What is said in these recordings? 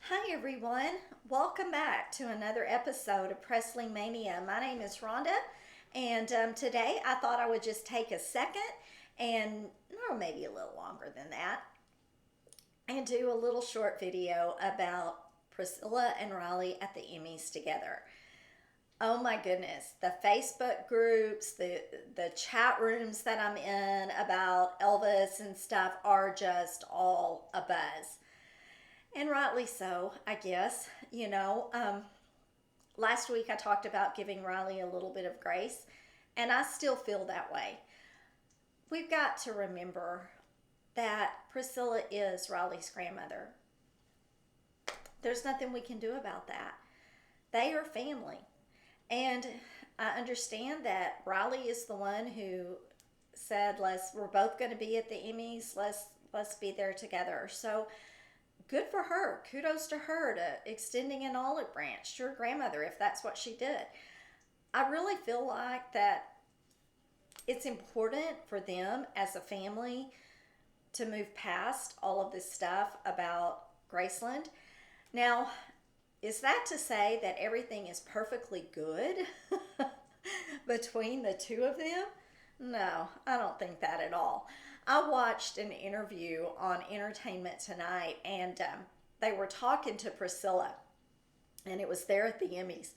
Hi everyone, welcome back to another episode of Presley Mania. My name is Rhonda, and today I thought I would just take a second and, or maybe a little longer than that, and do a little short video about Priscilla and Riley at the Emmys together. Oh my goodness, the Facebook groups, the chat rooms that I'm in about Elvis and stuff are just all a buzz. And rightly so, I guess. Last week I talked about giving Riley a little bit of grace, and I still feel that way. We've got to remember that Priscilla is Riley's grandmother. There's nothing we can do about that. They are family. And I understand that Riley is the one who said, we're both going to be at the Emmys. Let's be there together. So good for her. Kudos to her to extending an olive branch to her grandmother if that's what she did. I really feel like that it's important for them as a family to move past all of this stuff about Graceland. Now, is that to say that everything is perfectly good between the two of them? No, I don't think that at all. I watched an interview on Entertainment Tonight, and they were talking to Priscilla, and it was there at the Emmys.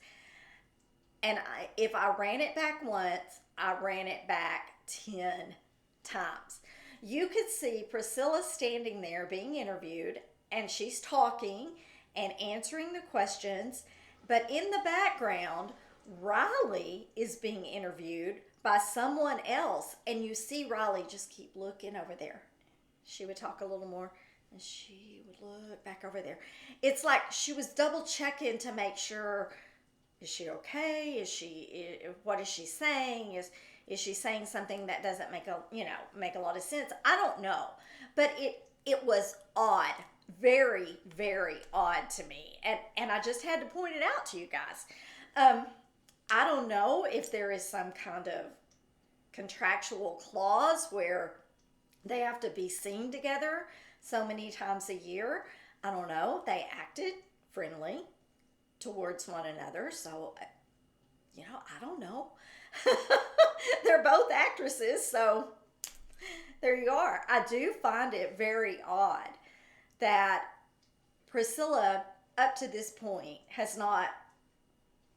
And if I ran it back once, I ran it back 10 times. You could see Priscilla standing there being interviewed, and she's talking and answering the questions, but in the background, Riley is being interviewed by someone else, and you see Riley just keep looking over there. She would talk a little more, and she would look back over there. It's like she was double checking to make sure, is she okay? What is she saying? Is she saying something that doesn't make a lot of sense? I don't know, but it was odd, very, very odd to me, and I just had to point it out to you guys. I don't know if there is some kind of contractual clause where they have to be seen together so many times a year. I don't know. They acted friendly towards one another, so, I don't know. They're both actresses, so there you are. I do find it very odd that Priscilla, up to this point, has not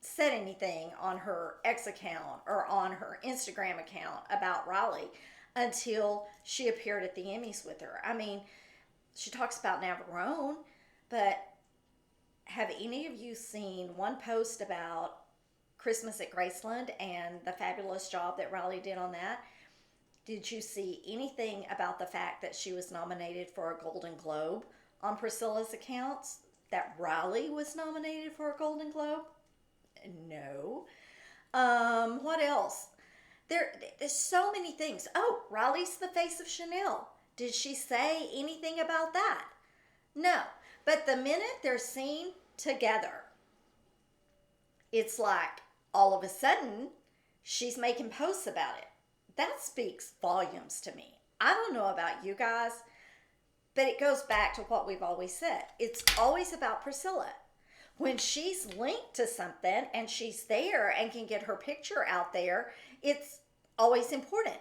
said anything on her X account or on her Instagram account about Riley until she appeared at the Emmys with her. I mean, she talks about Navarone, but have any of you seen one post about Christmas at Graceland and the fabulous job that Riley did on that? Did you see anything about the fact that she was nominated for a Golden Globe on Priscilla's accounts? That Riley was nominated for a Golden Globe? No. What else? There's so many things. Oh, Riley's the face of Chanel. Did she say anything about that? No. But the minute they're seen together, it's like all of a sudden she's making posts about it. That speaks volumes to me. I don't know about you guys, but it goes back to what we've always said. It's always about Priscilla. When she's linked to something and she's there and can get her picture out there, it's always important.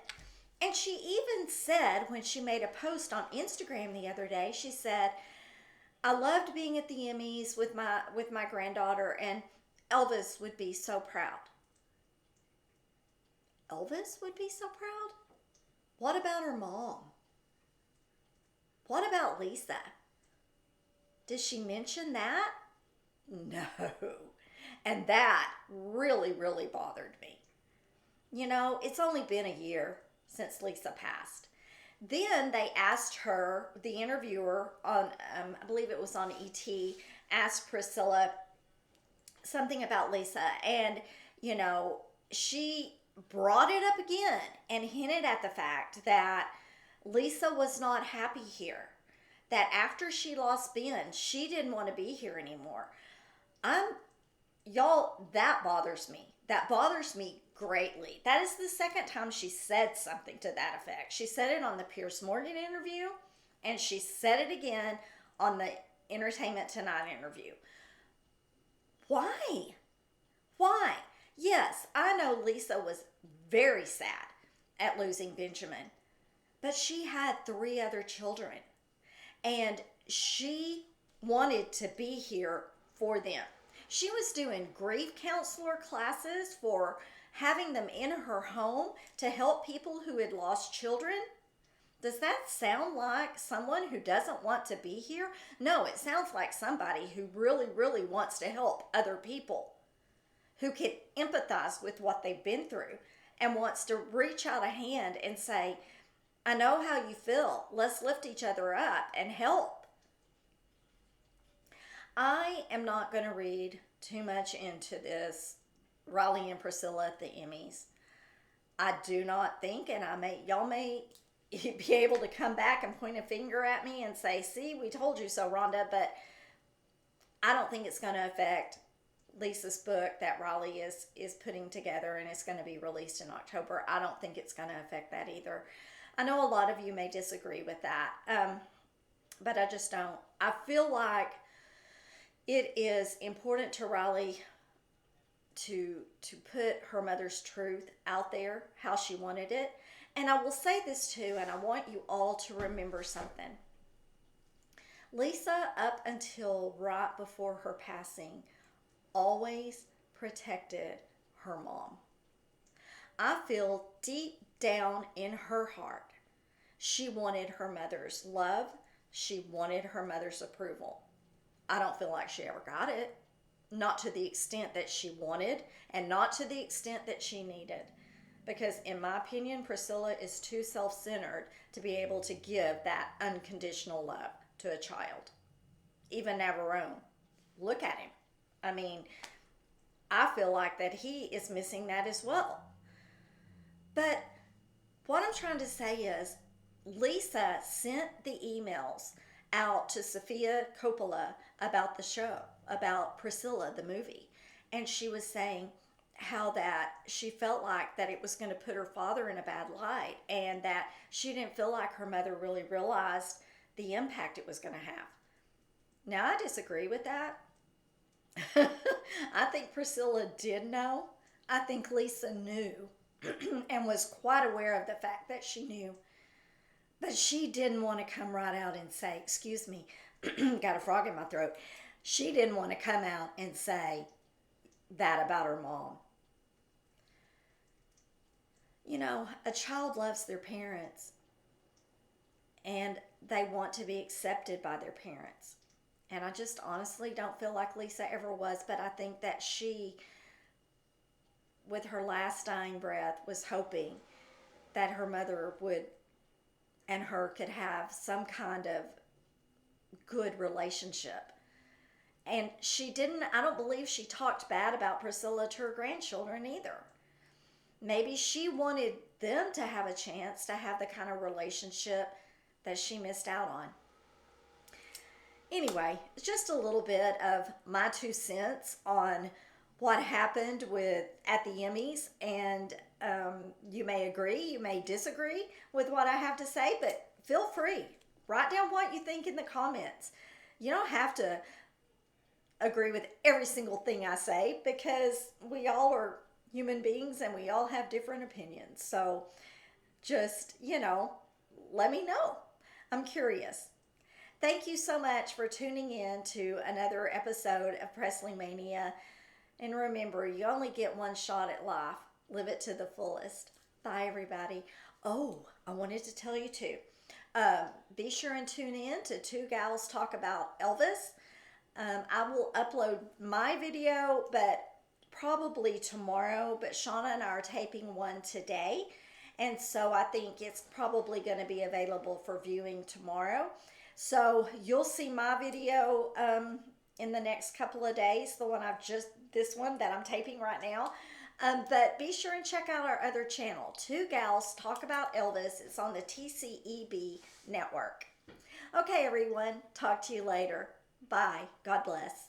And she even said, when she made a post on Instagram the other day, she said, I loved being at the Emmys with my granddaughter, and Elvis would be so proud. Elvis would be so proud? What about her mom? What about Lisa? Did she mention that? No. And that really, really bothered me. It's only been a year since Lisa passed. Then they asked her, the interviewer on, I believe it was on ET, asked Priscilla something about Lisa. And, she brought it up again and hinted at the fact that Lisa was not happy here. That after she lost Ben, she didn't want to be here anymore. Y'all, that bothers me. That bothers me greatly. That is the second time she said something to that effect. She said it on the Piers Morgan interview, and she said it again on the Entertainment Tonight interview. Why? Why? Yes, I know Lisa was very sad at losing Benjamin, but she had 3 other children, and she wanted to be here for them. She was doing grief counselor classes for having them in her home to help people who had lost children. Does that sound like someone who doesn't want to be here? No, it sounds like somebody who really, really wants to help other people, who can empathize with what they've been through and wants to reach out a hand and say, I know how you feel. Let's lift each other up and help. I am not going to read too much into this Riley and Priscilla at the Emmys. I do not think, and y'all may be able to come back and point a finger at me and say, see, we told you so, Rhonda, but I don't think it's going to affect Lisa's book that Riley is putting together, and it's going to be released in October. I don't think it's going to affect that either. I know a lot of you may disagree with that, but I just don't. I feel like it is important to Riley to put her mother's truth out there, how she wanted it. And I will say this too, and I want you all to remember something. Lisa, up until right before her passing, always protected her mom. I feel deep down in her heart, she wanted her mother's love. She wanted her mother's approval. I don't feel like she ever got it. Not to the extent that she wanted, and not to the extent that she needed. Because in my opinion, Priscilla is too self-centered to be able to give that unconditional love to a child. Even Navarone. Look at him. I mean, I feel like that he is missing that as well. But what I'm trying to say is, Lisa sent the emails out to Sofia Coppola about the show, about Priscilla, the movie. And she was saying how that she felt like that it was going to put her father in a bad light, and that she didn't feel like her mother really realized the impact it was going to have. Now, I disagree with that. I think Priscilla did know. I think Lisa knew and was quite aware of the fact that she knew. But she didn't want to come right out and say, excuse me, got a frog in my throat. She didn't want to come out and say that about her mom. You know, a child loves their parents, and they want to be accepted by their parents. And I just honestly don't feel like Lisa ever was, but I think that she, with her last dying breath, was hoping that her mother would and her could have some kind of good relationship. And she didn't, I don't believe she talked bad about Priscilla to her grandchildren either. Maybe she wanted them to have a chance to have the kind of relationship that she missed out on. Anyway, just a little bit of my 2 cents on what happened at the Emmys, and you may agree, you may disagree with what I have to say, but feel free. Write down what you think in the comments. You don't have to agree with every single thing I say, because we all are human beings and we all have different opinions. So just, let me know. I'm curious. Thank you so much for tuning in to another episode of Presley Mania. And remember, you only get one shot at life. Live it to the fullest. Bye, everybody. Oh, I wanted to tell you too. Be sure and tune in to Two Gals Talk About Elvis. I will upload my video, but probably tomorrow. But Shauna and I are taping one today. And so I think it's probably going to be available for viewing tomorrow. So you'll see my video in the next couple of days, this one that I'm taping right now. But be sure and check out our other channel, Two Gals Talk About Elvis. It's on the TCEB network. Okay, everyone. Talk to you later. Bye. God bless.